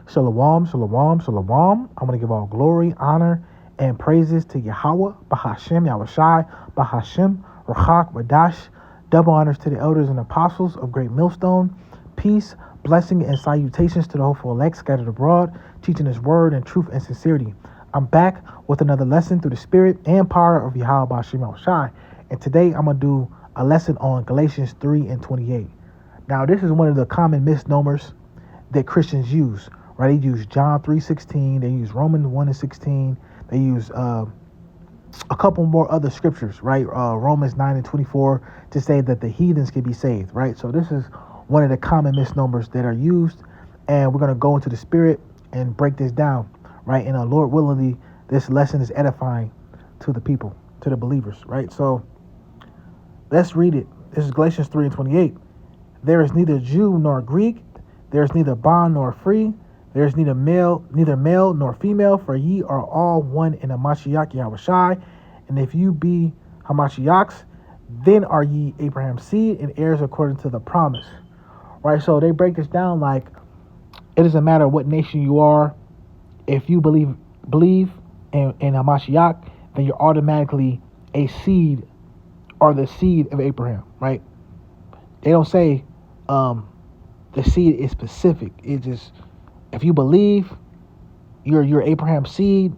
Shalom, shalom, shalom. I'm going to give all glory, honor, and praises to Yahweh, Bahashem, Yahushai, Bahashem, Rachak, Radash. Double honors to the elders and apostles of Great Millstone. Peace, blessing, and salutations to the hopeful elect scattered abroad, teaching his word in truth and sincerity. I'm back with another lesson through the spirit and power of Yahweh, Bahashem, Yahushai. And today I'm going to do a lesson on Galatians 3 and 28. Now, this is one of the common misnomers that Christians use. Right, they use John 3:16, they use Romans 1 and 16, they use a couple more other scriptures, right? Romans 9 and 24 to say that the heathens can be saved, right? So this is one of the common misnomers that are used, and we're going to go into the spirit and break this down, right? And Lord willingly, this lesson is edifying to the people, to the believers, right? So let's read it. This is Galatians 3 and 28. There is neither Jew nor Greek, there is neither bond nor free, there is neither male nor female, for ye are all one in the Mashiach Yahushai. And if you be Hamashiachs, then are ye Abraham's seed and heirs according to the promise. Right? So they break this down like it doesn't matter what nation you are. If you believe in Hamashiach, then you're automatically a seed or the seed of Abraham. Right? They don't say the seed is specific. It just, if you believe, you're Abraham's seed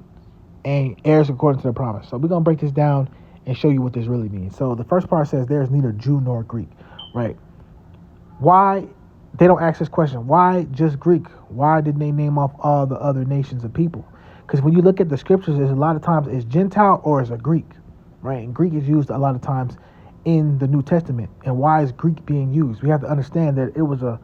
and heirs according to the promise. So we're going to break this down and show you what this really means. So the first part says there is neither Jew nor Greek, right? Why? They don't ask this question. Why just Greek? Why didn't they name off all the other nations of people? Because when you look at the scriptures, there's a lot of times it's Gentile or it's a Greek, right? And Greek is used a lot of times in the New Testament. And why is Greek being used? We have to understand that it was a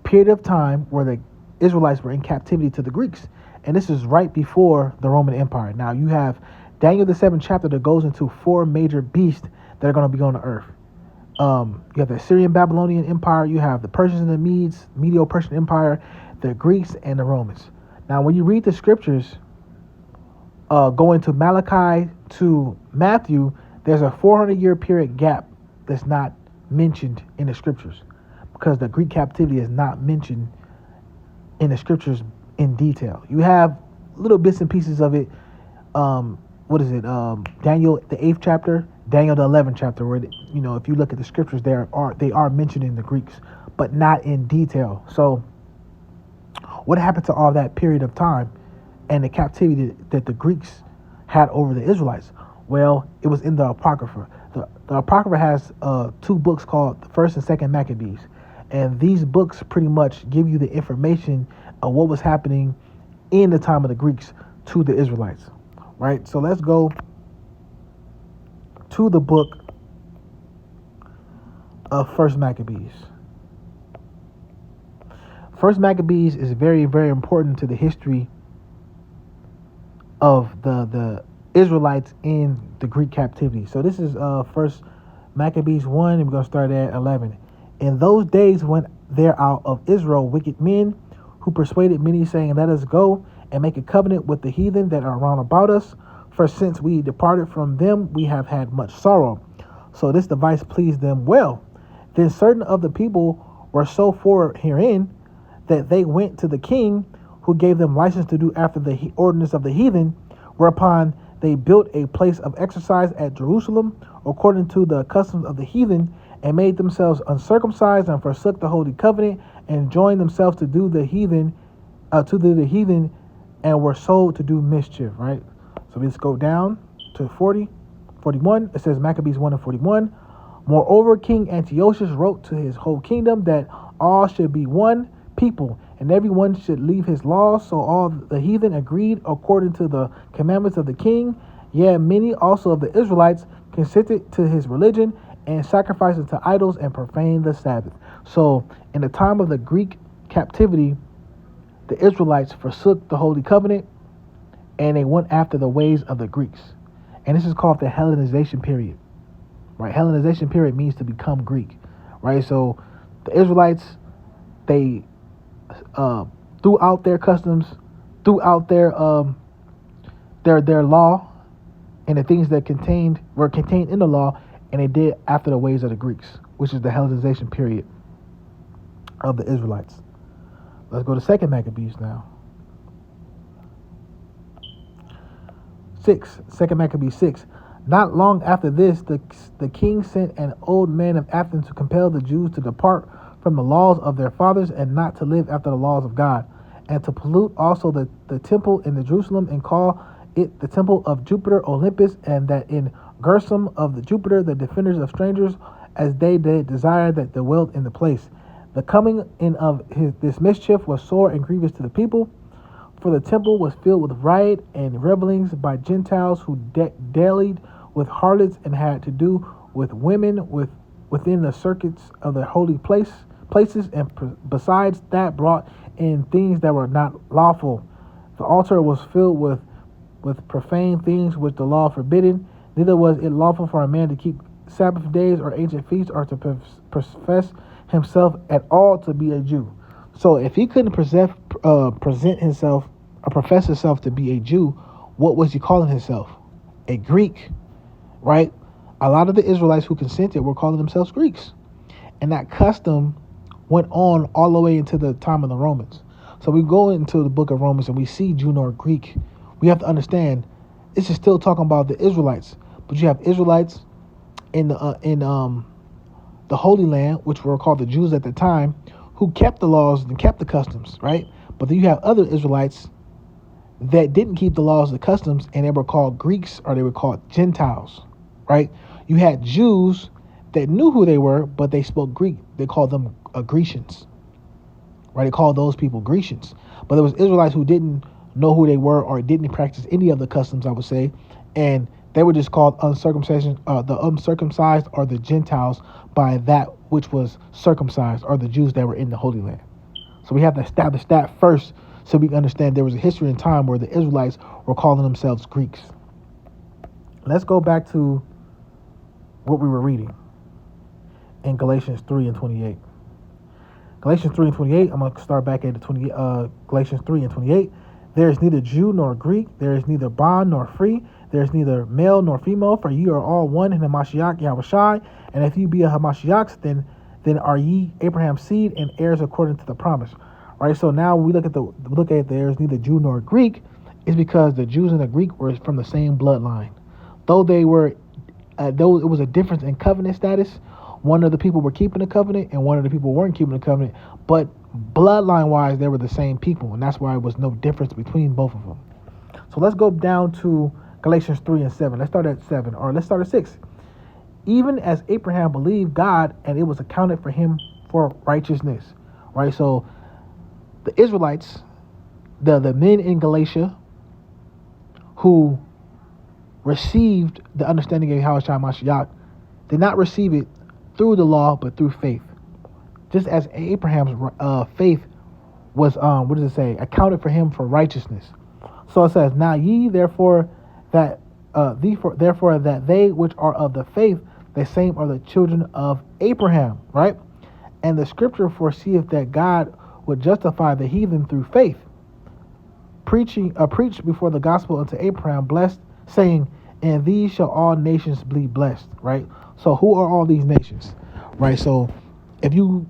period of time where the Israelites were in captivity to the Greeks. And this is right before the Roman Empire. Now you have Daniel the 7th chapter that goes into four major beasts that are going to be on the earth. You have the Assyrian Babylonian Empire, you have the Persians and the Medes, Medo-Persian Empire, the Greeks, and the Romans. Now when you read the scriptures, going to Malachi to Matthew, there's a 400-year period gap that's not mentioned in the scriptures because the Greek captivity is not mentioned in the scriptures in detail. You have little bits and pieces of it. Daniel the 8th chapter, Daniel the 11th chapter, where if you look at the scriptures, they are mentioning the Greeks, but not in detail. So, what happened to all that period of time and the captivity that the Greeks had over the Israelites? Well, it was in the Apocrypha. The Apocrypha has two books called the First and Second Maccabees. And these books pretty much give you the information of what was happening in the time of the Greeks to the Israelites, right? So let's go to the book of First Maccabees. First Maccabees is very, very important to the history of the Israelites in the Greek captivity. So this is First Maccabees 1, and we're going to start at 11. In those days went there out of Israel wicked men who persuaded many, saying, let us go and make a covenant with the heathen that are round about us. For since we departed from them, we have had much sorrow. So this device pleased them well. Then certain of the people were so for herein that they went to the king, who gave them license to do after the ordinance of the heathen, whereupon they built a place of exercise at Jerusalem, according to the customs of the heathen, and made themselves uncircumcised, and forsook the holy covenant, and joined themselves to do the heathen, and were sold to do mischief. Right. So let's go down to 41. It says Maccabees 1 and 41. Moreover, King Antiochus wrote to his whole kingdom that all should be one people, and everyone should leave his laws. So all the heathen agreed according to the commandments of the king. Yea, many also of the Israelites consented to his religion, and sacrificed to idols and profaned the Sabbath. So in the time of the Greek captivity, the Israelites forsook the Holy Covenant and they went after the ways of the Greeks. And this is called the Hellenization period. Right? Hellenization period means to become Greek. Right? So the Israelites, they threw out their customs, threw out their law and the things that were contained in the law, and they did after the ways of the Greeks, which is the Hellenization period of the Israelites. Let's go to 2 Maccabees now. 2 Maccabees 6. Not long after this, the king sent an old man of Athens to compel the Jews to depart from the laws of their fathers and not to live after the laws of God, and to pollute also the temple in the Jerusalem and call it the temple of Jupiter Olympus, and that in Gersum of the Jupiter, the defenders of strangers, as they did desire that dwelt in the place. The coming in of this mischief was sore and grievous to the people, for the temple was filled with riot and revelings by Gentiles who dallied with harlots and had to do with women within the circuits of the holy places, and besides that brought in things that were not lawful. The altar was filled with profane things which the law forbidden. Neither was it lawful for a man to keep Sabbath days or ancient feasts, or to profess himself at all to be a Jew. So if he couldn't present himself or profess himself to be a Jew, what was he calling himself? A Greek, right? A lot of the Israelites who consented were calling themselves Greeks. And that custom went on all the way into the time of the Romans. So we go into the book of Romans and we see Jew nor Greek. We have to understand this is still talking about the Israelites, but you have Israelites in the Holy Land, which were called the Jews at the time, who kept the laws and kept the customs, right? But then you have other Israelites that didn't keep the laws and the customs, and they were called Greeks, or they were called Gentiles, right? You had Jews that knew who they were, but they spoke Greek. They called them Grecians, right? They called those people Grecians. But there was Israelites who didn't know who they were or didn't practice any of the customs, I would say, and they were just called the uncircumcised, or the Gentiles, by that which was circumcised, or the Jews that were in the Holy Land. So we have to establish that first, so we can understand there was a history and time where the Israelites were calling themselves Greeks. Let's go back to what we were reading in Galatians 3 and 28. Galatians 3 and 28, I'm going to start back at Galatians 3 and 28. There is neither Jew nor Greek, there is neither bond nor free, there is neither male nor female, for you are all one in Hamashiach Yahushai. And if you be a Hamashiach, then are ye Abraham's seed and heirs according to the promise. Right. So now we look at there is neither Jew nor Greek, is because the Jews and the Greek were from the same bloodline. Though it was a difference in covenant status. One of the people were keeping the covenant and one of the people weren't keeping the covenant, but bloodline wise, they were the same people, and that's why it was no difference between both of them. So let's go down to Galatians 3 and 7. Let's start at 7, or let's start at 6. Even as Abraham believed God, and it was accounted for him for righteousness. Right? So the Israelites, the men in Galatia who received the understanding of Yahushua Mashiach did not receive it through the law, but through faith. Just as Abraham's faith was, accounted for him for righteousness. So it says, now ye therefore that they which are of the faith, the same are the children of Abraham, right? And the scripture foreseeth that God would justify the heathen through faith, preached before the gospel unto Abraham, blessed, saying, and these shall all nations be blessed, right? So who are all these nations, right? So if you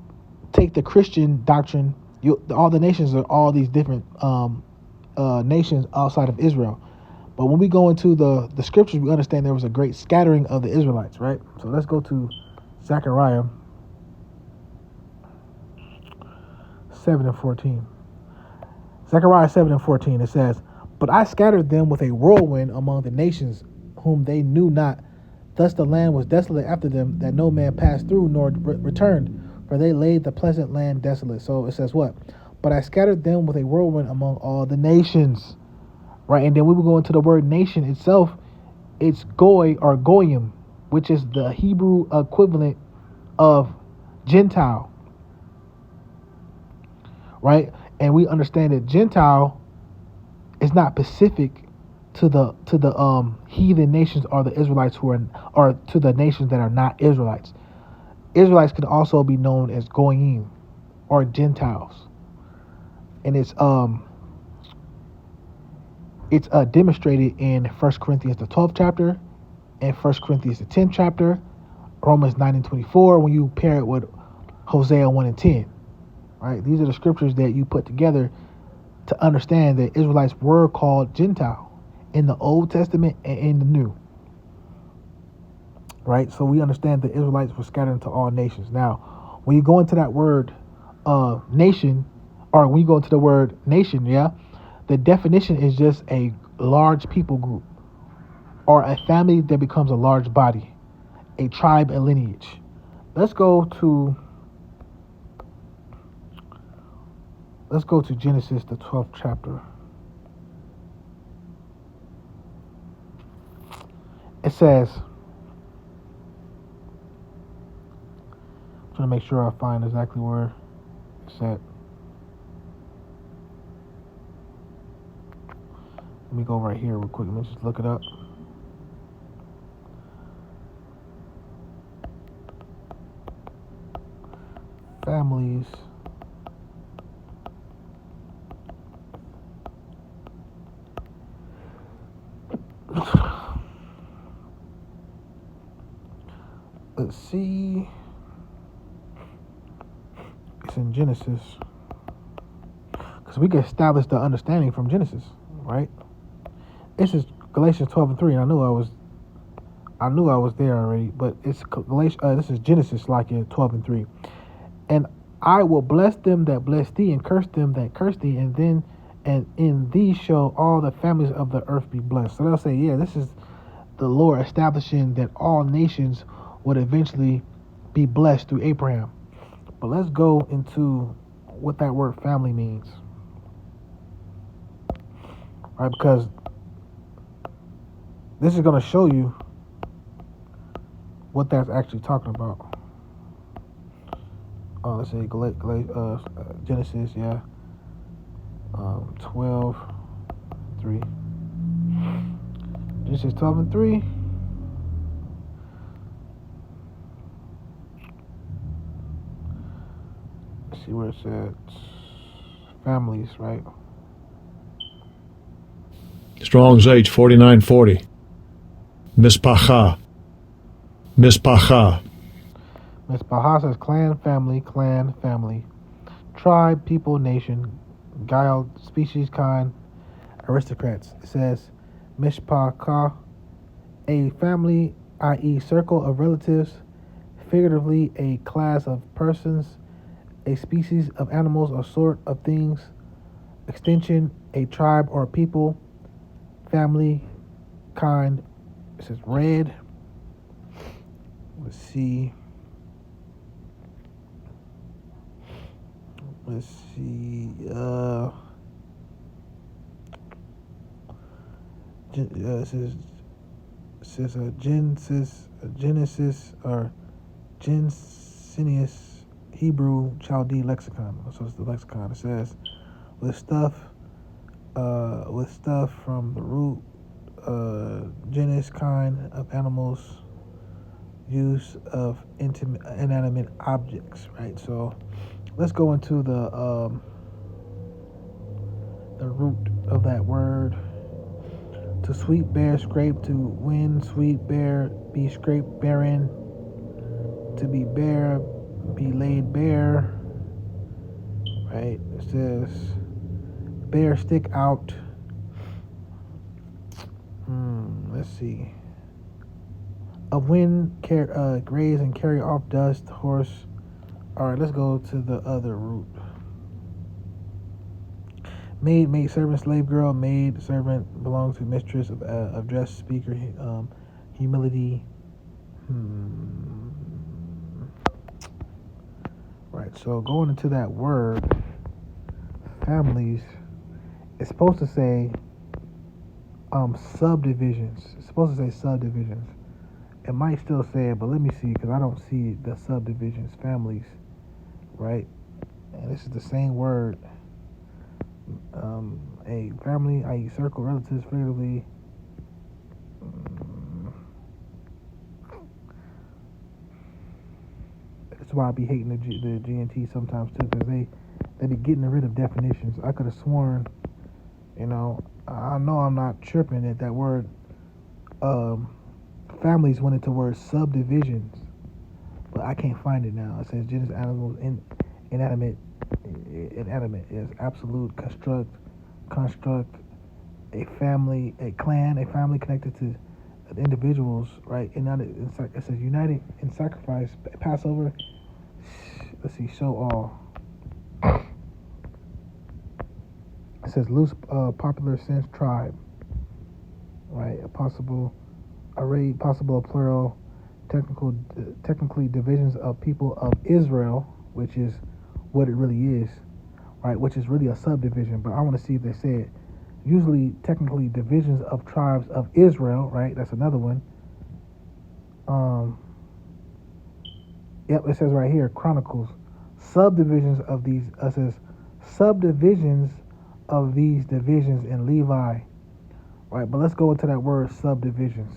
take the Christian doctrine, all the nations are all these different nations outside of Israel. But when we go into the scriptures, we understand there was a great scattering of the Israelites, right? So let's go to Zechariah 7 and 14. Zechariah 7 and 14, it says, but I scattered them with a whirlwind among the nations whom they knew not. Thus the land was desolate after them, that no man passed through nor returned, for they laid the pleasant land desolate. So it says what? But I scattered them with a whirlwind among all the nations. Right, and then we will go into the word nation itself. It's goy or goyim, which is the Hebrew equivalent of Gentile. Right, and we understand that Gentile is not specific to the heathen nations or the Israelites or to the nations that are not Israelites. Israelites could also be known as goyim or Gentiles, and it's demonstrated in 1 Corinthians the 12th chapter and 1 Corinthians the 10th chapter, Romans 9 and 24, when you pair it with Hosea 1 and 10. Right? These are the scriptures that you put together to understand that Israelites were called Gentile. in the Old Testament and in the New. Right? So we understand the Israelites were scattered into all nations. Now, when you go into that word nation, or when you go into the word nation, yeah, the definition is just a large people group or a family that becomes a large body, a tribe, a lineage. Let's go to Genesis, the 12th chapter. It says, I'm trying to make sure I find exactly where it's at. Let me go right here real quick. Let me just look it up. Families. Let's see. It's in Genesis. Because we can establish the understanding from Genesis, right? This is Galatians 12:3, and I knew I was there already, but it's Galatians. This is Genesis, like in 12:3, and I will bless them that bless thee, and curse them that curse thee, and in thee shall all the families of the earth be blessed. So they'll say, yeah, this is the Lord establishing that all nations would eventually be blessed through Abraham. But let's go into what that word family means, right? Because this is going to show you what that's actually talking about. Let's say Genesis, yeah, 12:3. Genesis 12:3. Let's see where it says families, right? Strong's H 4940. Mispacha. Mispacha. Mispacha says clan, family, tribe, people, nation, guile, species, kind, aristocrats. It says Mishpacha, a family, i.e., circle of relatives, figuratively, a class of persons, a species of animals or sort of things, extension, a tribe or people, family, kind. It says red. Let's see. It says Genesis or Gensinius Hebrew Chaldee lexicon. So it's the lexicon. It says with stuff from the root genus, kind of animals, use of inanimate objects, right? So let's go into the root of that word. To sweep, bear, scrape, to win, sweep, bear, be scrape, bearing, to be bare, be laid bare, right? It says bear, stick out. Let's see. Of wind, graze and carry off dust, horse. All right, let's go to the other root. Maid, servant, slave girl, maid, servant, belongs to mistress of dress, speaker, humility. Right, so going into that word, families, it's supposed to say subdivisions. It's supposed to say subdivisions. It might still say it, but let me see, because I don't see the subdivisions, families, right? And this is the same word. A family, i.e., circle, relatives, figuratively. That's why I be hating the GNT sometimes too, because they be getting rid of definitions. I could have sworn, I know I'm not tripping at that word. Families went into word subdivisions, but I can't find it now. It says genus, animals, inanimate is absolute, construct, a family, a clan, a family connected to individuals, right? And now it says united in sacrifice, Passover. Let's see, show all. It says loose, popular sense, tribe, right? A possible array, possible plural, technically divisions of people of Israel, which is what it really is, right? Which is really a subdivision. But I want to see if they say it. Usually, technically, divisions of tribes of Israel, right? That's another one. Yep, it says right here, Chronicles, subdivisions of these. It says subdivisions of these divisions in Levi, right? But let's go into that word subdivisions.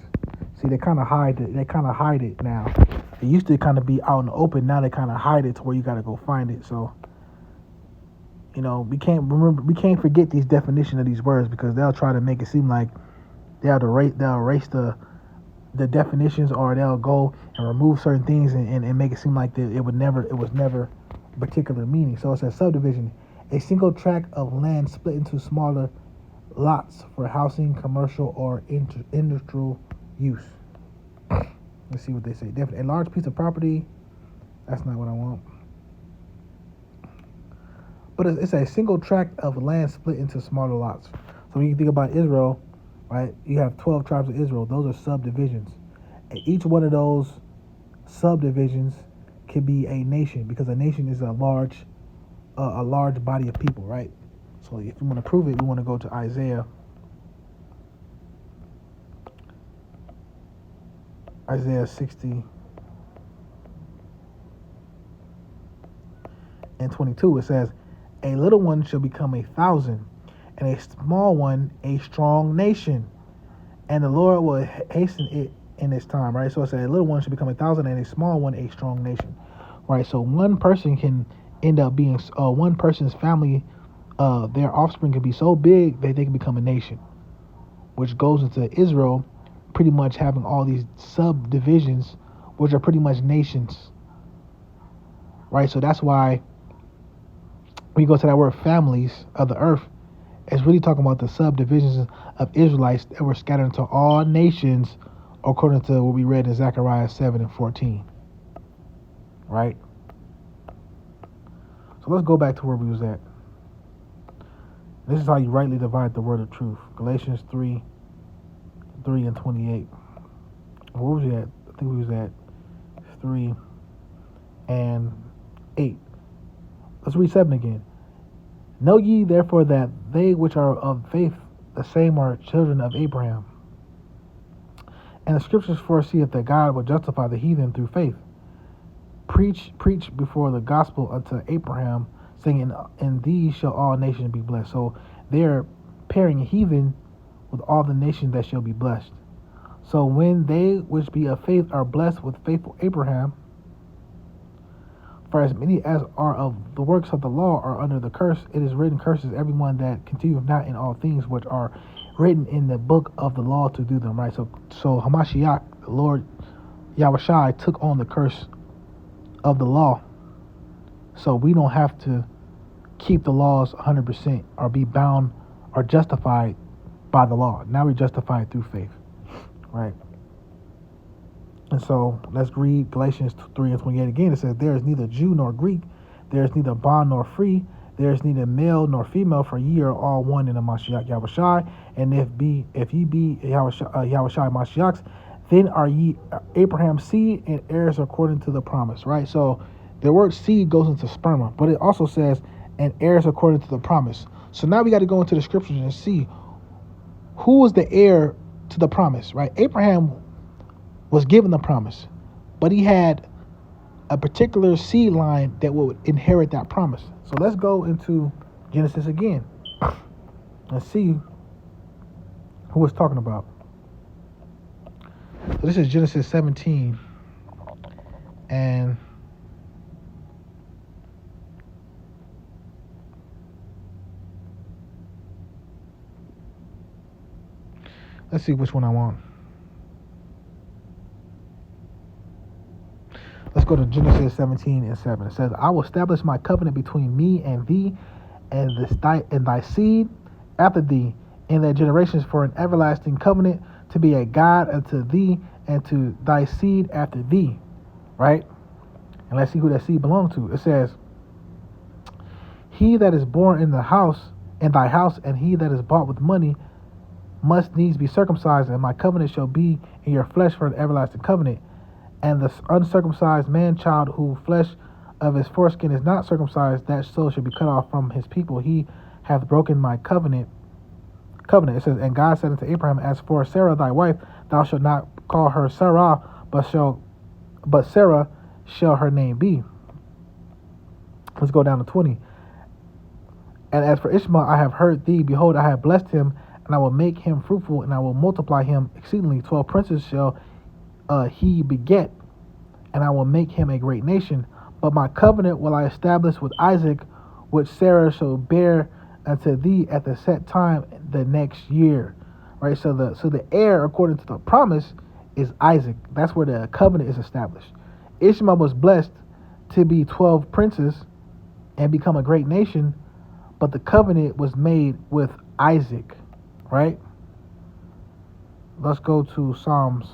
See, they kind of hide it. They kind of hide it now. It used to kind of be out in the open. Now they kind of hide it to where you got to go find it. So, you know, we can't forget these definitions of these words because they'll try to make it seem like they'll erase the definitions, or they'll go and remove certain things and make it seem like it was never a particular meaning. So it says subdivision, a single tract of land split into smaller lots for housing, commercial, or industrial use. Let's see what they say. Definitely a large piece of property. That's not what I want. But it's a single tract of land split into smaller lots. So when you think about Israel, right, you have 12 tribes of Israel. Those are subdivisions. And each one of those subdivisions can be a nation, because a nation is a large body of people, right? So if you want to prove it, we want to go to Isaiah 60 and 22. It says, a little one shall become 1,000, and a small one a strong nation, and the Lord will hasten it in its time, right? So it says a little one should become 1,000, and a small one a strong nation, right? So one person can end up being one person's family, their offspring can be so big that they can become a nation, which goes into Israel pretty much having all these subdivisions, which are pretty much nations, right? So that's why when you go to that word families of the earth, it's really talking about the subdivisions of Israelites that were scattered into all nations, according to what we read in Zechariah 7 and 14, right? So let's go back to where we was at. This is how you rightly divide the word of truth. Galatians 3 and 28. Where was we at? I think we was at 3 and 8. Let's read 7 again. Know ye therefore that they which are of faith, the same are children of Abraham. And the scriptures foreseeth that God will justify the heathen through faith. Preach before the gospel unto Abraham, saying, in these shall all nations be blessed. So they're pairing heathen with all the nations that shall be blessed. So when they which be of faith are blessed with faithful Abraham, for as many as are of the works of the law are under the curse, it is written, curses everyone that continueth not in all things which are written in the book of the law to do them, right? So Hamashiach, the Lord Yahushai, took on the curse of the law. So we don't have to keep the laws 100% or be bound or justified by the law. Now we're justified through faith, right? And so let's read Galatians 3 and 28 again. It says, there is neither Jew nor Greek, there is neither bond nor free, there is neither male nor female, for ye are all one in the Mashiach Yahushai. And if ye be Yahushai Mashiachs, then are ye Abraham's seed and heirs according to the promise, right? So the word seed goes into sperma, but it also says, and heirs according to the promise. So now we got to go into the scriptures and see who was the heir to the promise, right? Abraham was given the promise, but he had a particular seed line that would inherit that promise. So let's go into Genesis again and see who it's talking about. So this is Genesis 17, and let's see which one I want. Let's go to Genesis 17 and 7. It says, I will establish my covenant between me and thee and thy seed after thee, in their generations for an everlasting covenant, to be a God unto thee and to thy seed after thee. Right? And let's see who that seed belonged to. It says, he that is born in thy house, and he that is bought with money must needs be circumcised, and my covenant shall be in your flesh for an everlasting covenant. And the uncircumcised man child, who flesh of his foreskin is not circumcised, that soul shall be cut off from his people. He hath broken my covenant. It says, and God said unto Abraham, as for Sarah thy wife, thou shalt not call her Sarah, but Sarah shall her name be. Let's go down to 20. And as for Ishmael, I have heard thee. Behold, I have blessed him, and I will make him fruitful, and I will multiply him exceedingly. 12 princes shall he beget, and I will make him a great nation. But my covenant will I establish with Isaac, which Sarah shall bear unto thee at the set time the next year. Right? So the heir, according to the promise, is Isaac. That's where the covenant is established. Ishmael was blessed to be 12 princes and become a great nation, but the covenant was made with Isaac. Right? Let's go to Psalms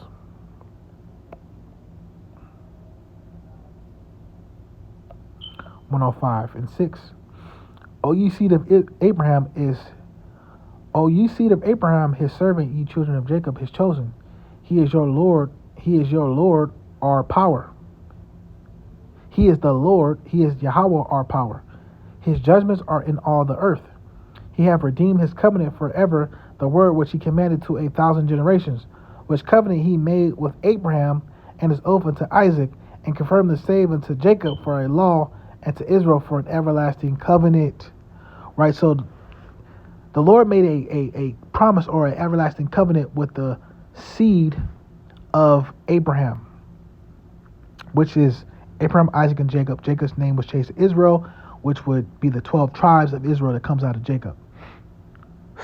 105 and 6. O ye seed of Abraham, his servant, ye children of Jacob, his chosen. He is your Lord, our power. He is the Lord, he is Yahweh, our power. His judgments are in all the earth. He hath redeemed his covenant forever, the word which he commanded to 1,000 generations, which covenant he made with Abraham, and his oath unto Isaac, and confirmed the same unto Jacob for a law, and to Israel for an everlasting covenant. Right? So the Lord made a promise or an everlasting covenant with the seed of Abraham, which is Abraham, Isaac, and Jacob. Jacob's name was changed to Israel, which would be the 12 tribes of Israel that comes out of Jacob.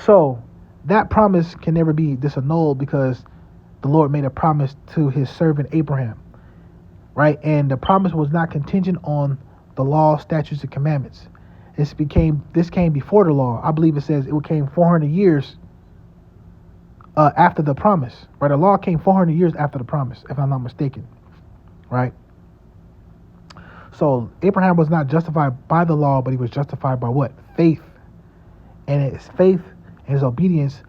So that promise can never be disannulled because the Lord made a promise to his servant Abraham. Right? And the promise was not contingent on the law, statutes, and commandments. This came before the law. I believe it says it came 400 years after the promise. Right? The law came 400 years after the promise, if I'm not mistaken. Right? So Abraham was not justified by the law, but he was justified by what? Faith. And his faith and his obedience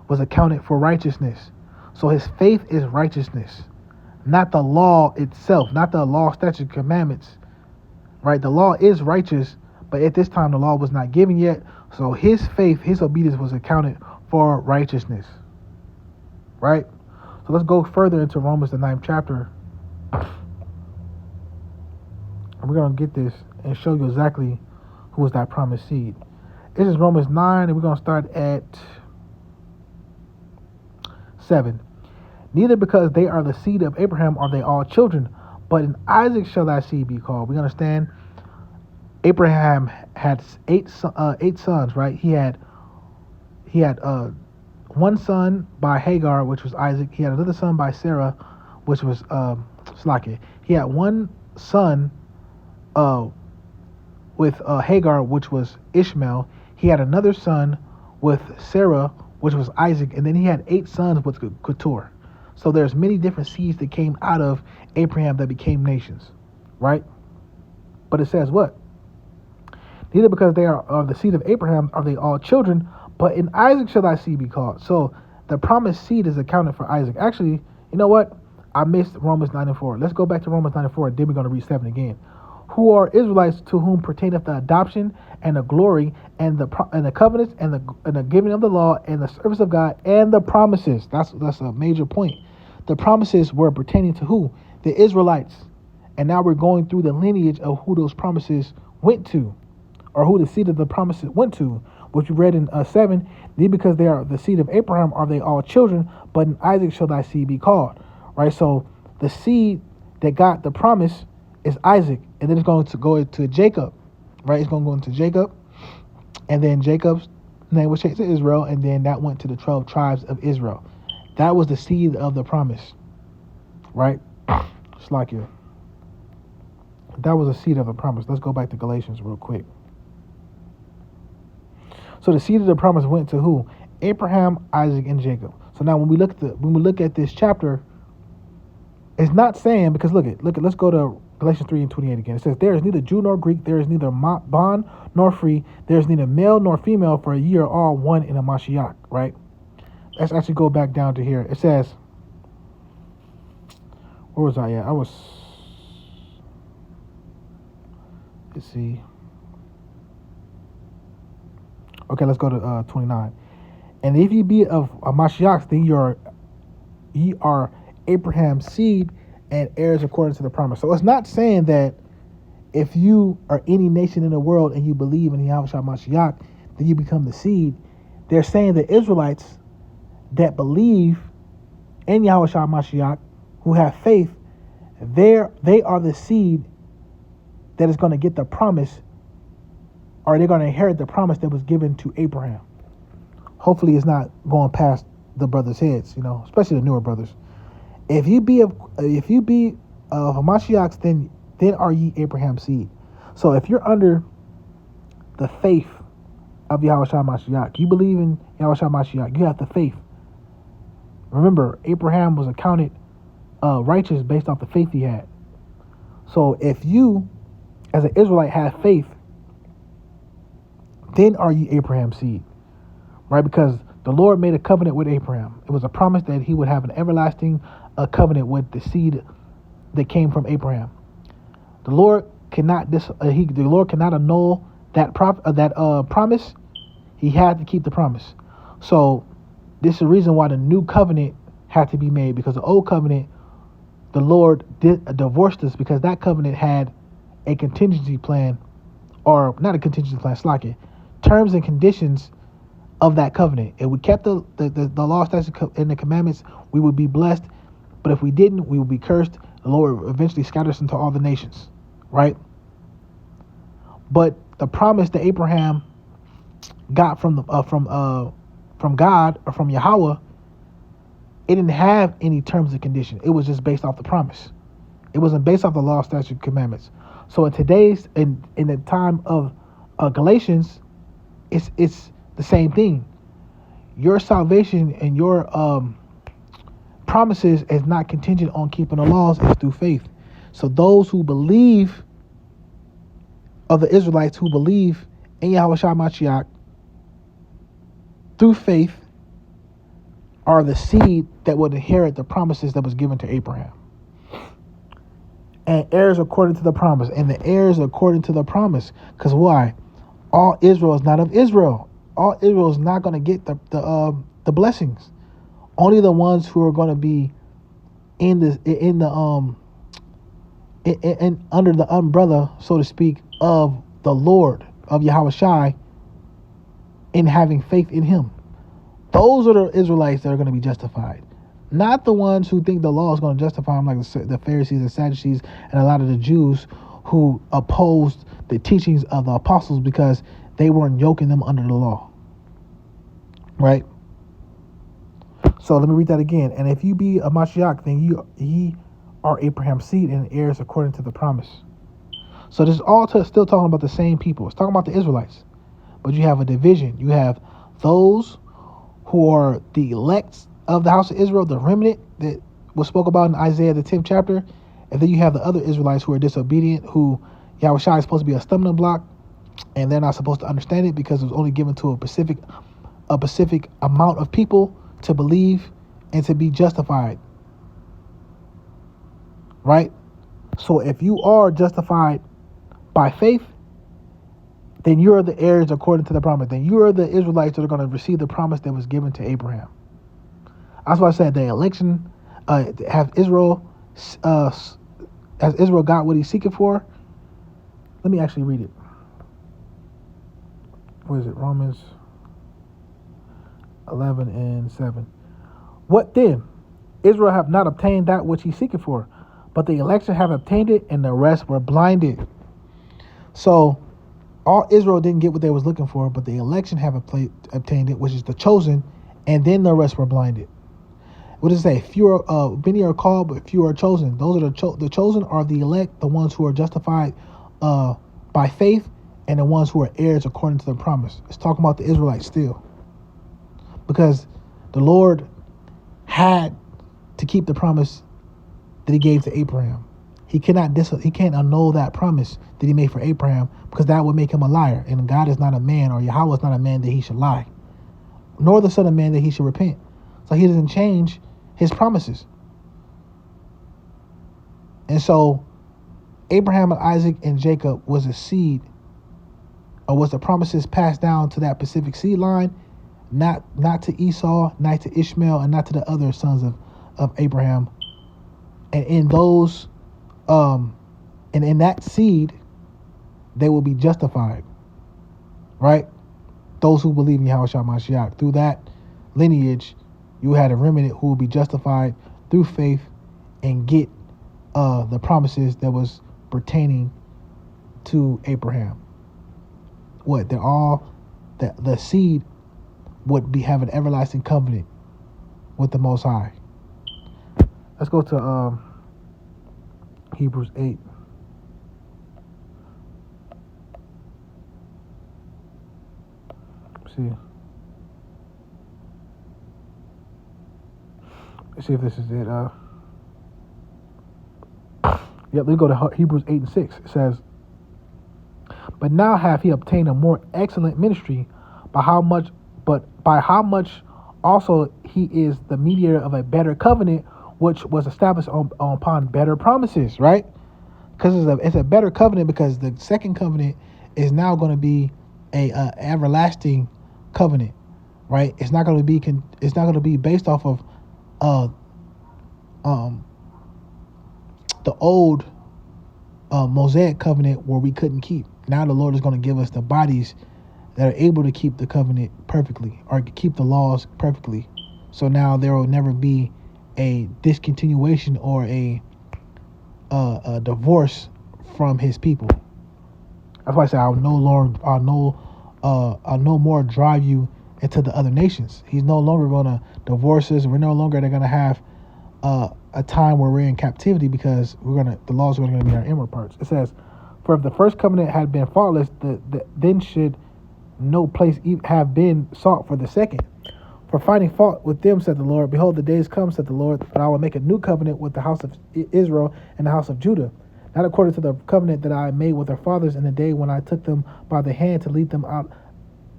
was accounted for righteousness. So his faith is righteousness, not the law itself, not the law, statutes, commandments. Right? The law is righteous, but at this time the law was not given yet. So his faith, his obedience was accounted for righteousness. Right? So let's go further into Romans, the 9th chapter. And we're going to get this and show you exactly who was that promised seed. This is Romans 9, and we're going to start at 7. Neither because they are the seed of Abraham are they all children, but in Isaac shall thy seed be called. We understand Abraham had eight sons, right? He had one son by Hagar, which was Isaac. He had another son by Sarah, which was Slakia. He had one son with Hagar, which was Ishmael. He had another son with Sarah, which was Isaac, and then he had 8 sons with Keturah. So there's many different seeds that came out of Abraham that became nations, right? But it says what? Neither because they are of the seed of Abraham are they all children, but in Isaac shall thy seed be called. So the promised seed is accounted for Isaac. Actually, you know what? I missed Romans 9 and 4. Let's go back to Romans 9 and 4, and then we're going to read 7 again. Who are Israelites, to whom pertaineth the adoption and the glory and the covenants and the giving of the law and the service of God and the promises. That's a major point. The promises were pertaining to who? The Israelites. And now we're going through the lineage of who those promises went to, or who the seed of the promises went to, which we read in 7. Neither because they are the seed of Abraham are they all children, but in Isaac shall thy seed be called. Right? So the seed that got the promise is Isaac, and then it's going to go to Jacob. Right? It's going to go into Jacob, and then Jacob's name was changed to Israel, and then that went to the 12 tribes of Israel. That was the seed of the promise. Right? Slakia. That was a seed of the promise. Let's go back to Galatians real quick. So the seed of the promise went to who? Abraham, Isaac, and Jacob. So now when we look at this chapter, it's not saying, because look at let's go to Galatians 3:28 again. It says, "There is neither Jew nor Greek, there is neither bond nor free, there is neither male nor female, for ye are all one in a Mashiach." Right? Let's actually go back down to here. It says, where was I at? Let's see. Okay, let's go to 29. "And if ye be of a Mashiach, then ye are Abraham's seed and heirs according to the promise." So it's not saying that if you are any nation in the world and you believe in Yahweh Mashiach, then you become the seed. They're saying the Israelites that believe in Yahweh Mashiach, who have faith, they are the seed that is going to get the promise, or they're going to inherit the promise that was given to Abraham. Hopefully it's not going past the brothers' heads, especially the newer brothers. If you be of Mashiach's, then are ye Abraham's seed. So if you're under the faith of Yahweh Mashiach, you believe in Yahweh Mashiach, you have the faith. Remember, Abraham was accounted righteous based off the faith he had. So if you, as an Israelite, have faith, then are ye Abraham's seed, right? Because the Lord made a covenant with Abraham. It was a promise that he would have an everlasting covenant with the seed that came from Abraham. The Lord cannot annul that promise. He had to keep the promise. So this is the reason why the new covenant had to be made, because the old covenant, the Lord divorced us, because that covenant had a contingency plan, or not a contingency plan, terms and conditions of that covenant. If we kept the law, statutes, and the commandments, we would be blessed. But if we didn't, we would be cursed. The Lord eventually scatters us into all the nations, right? But the promise that Abraham got from God, or from Yahweh, it didn't have any terms and conditions. It was just based off the promise. It wasn't based off the law, statute, commandments. So in the time of Galatians, it's the same thing. Your salvation and your promises is not contingent on keeping the laws, it's through faith. So those who believe, of the Israelites who believe in Yahweh Mashiach through faith, are the seed that would inherit the promises that was given to Abraham. And heirs according to the promise. And the heirs according to the promise. Because why? All Israel is not of Israel. All Israel is not going to get the blessings. Only the ones who are going to be under the umbrella, so to speak, of the Lord, of Yahweh Shai, in having faith in him. Those are the Israelites that are going to be justified. Not the ones who think the law is going to justify them, like the Pharisees and Sadducees and a lot of the Jews who opposed the teachings of the apostles because they weren't yoking them under the law. Right? So let me read that again. "And if you be a Mashiach, then ye are Abraham's seed and heirs according to the promise." So this is all still talking about the same people. It's talking about the Israelites. But you have a division. You have those who are the elect of the house of Israel, the remnant that was spoke about in Isaiah the 10th chapter. And then you have the other Israelites who are disobedient, who Yahweh Shai is supposed to be a stumbling block, and they're not supposed to understand it because it was only given to a specific amount of people to believe and to be justified. Right? So if you are justified by faith, then you are the heirs according to the promise. Then you are the Israelites that are going to receive the promise that was given to Abraham. That's why I said the election, has Israel got what he's seeking for? Let me actually read it. What is it? Romans 11:7. "What then? Israel have not obtained that which he seeketh for, but the election have obtained it, and the rest were blinded." So all Israel didn't get what they was looking for, but the election have obtained it, which is the chosen, and then the rest were blinded. What does it say? Many are called, but few are chosen. Those are the chosen are the elect, the ones who are justified by faith, and the ones who are heirs according to the promise. It's talking about the Israelites still. because the Lord had to keep the promise that he gave to Abraham. He can't annul that promise that he made for Abraham, because that would make him a liar. And God is not a man, or Yahweh is not a man that he should lie, nor the son of man that he should repent. So he doesn't change his promises. And so Abraham and Isaac and Jacob was a seed, or was the promises passed down to that specific seed line, not to Esau, not to Ishmael, and not to the other sons of Abraham. And in those and in that seed, they will be justified, right? Those who believe in Yahweh Shah Mashiach. Through that lineage, you had a remnant who will be justified through faith and get the promises that was pertaining to Abraham. What? They're all, the seed would have an everlasting covenant with the Most High. Let's go to Hebrews 8. Let's see if this is it. We go to Hebrews 8 and 6. It says, "But now hath he obtained a more excellent ministry, by how much also he is the mediator of a better covenant, which was established upon better promises," right? Because it's a better covenant, because the second covenant is now going to be a everlasting covenant, right? It's not going to be based off of the old Mosaic covenant where we couldn't keep. Now the Lord is going to give us the bodies that are able to keep the covenant perfectly, or keep the laws perfectly. So now there will never be a discontinuation or a divorce from his people. That's why I say I'll no more drive you into the other nations. He's no longer going to divorce us. We're no longer going to have a time where we're in captivity, because the laws are going to be our inward parts. It says, "For if the first covenant had been faultless, then should no place have been sought for the second. For finding fault with them, said the Lord, behold, the days come, said the Lord, that I will make a new covenant with the house of Israel and the house of Judah, not according to the covenant that I made with their fathers in the day when I took them by the hand to lead them out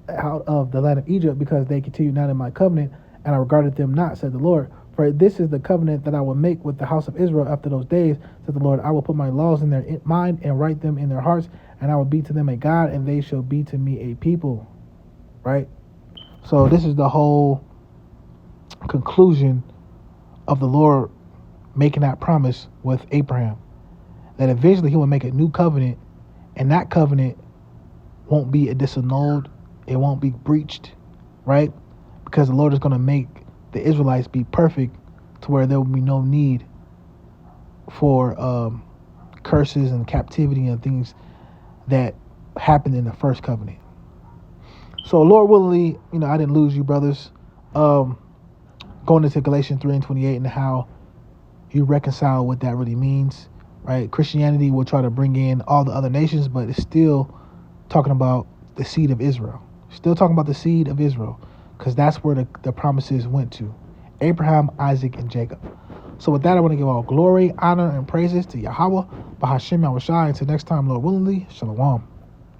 of the land of Egypt, because they continued not in my covenant, and I regarded them not, said the Lord. For this is the covenant that I will make with the house of Israel after those days, said the Lord. I will put my laws in their mind and write them in their hearts, and I will be to them a God, and they shall be to me a people." Right? So this is the whole conclusion of the Lord making that promise with Abraham, that eventually he will make a new covenant, and that covenant won't be disannulled, it won't be breached, right? Because the Lord is going to make the Israelites be perfect, to where there will be no need for curses and captivity and things that happened in the first covenant. So Lord willingly, I didn't lose you, brothers. Going into Galatians 3 and 28 and how you reconcile what that really means, right? Christianity will try to bring in all the other nations, but it's still talking about the seed of Israel. Still talking about the seed of Israel, because that's where the promises went to. Abraham, Isaac, and Jacob. So with that, I want to give all glory, honor, and praises to Yahweh, Bahashem Yahushai. Until next time, Lord willingly, Shalom.